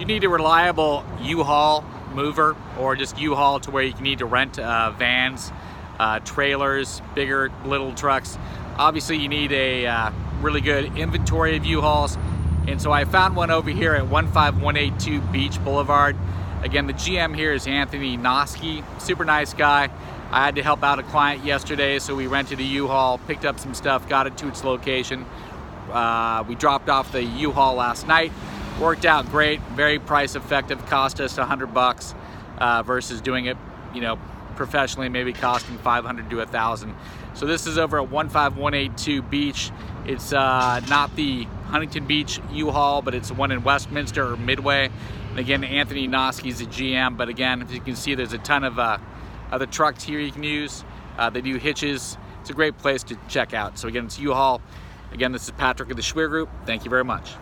you need a reliable U-Haul mover, or just U-Haul to where you need to rent vans, trailers, bigger, little trucks, obviously you need a really good inventory of U-Hauls. And so I found one over here at 15182 Beach Boulevard. Again, the GM here is Anthony Noski, super nice guy. I had to help out a client yesterday, so we rented a U-Haul, picked up some stuff, got it to its location. We dropped off the U-Haul last night. Worked out great, very price effective, cost us $100 versus doing it, you know, professionally, maybe costing $500 to $1,000. So this is over at 15182 Beach. It's not the Huntington Beach U-Haul, but it's the one in Westminster or Midway. And again, Anthony Noski is the GM, but again, as you can see, there's a ton of other trucks here you can use. They do hitches. It's a great place to check out. So again, it's U-Haul. Again, this is Patrick of the Schwier Group. Thank you very much.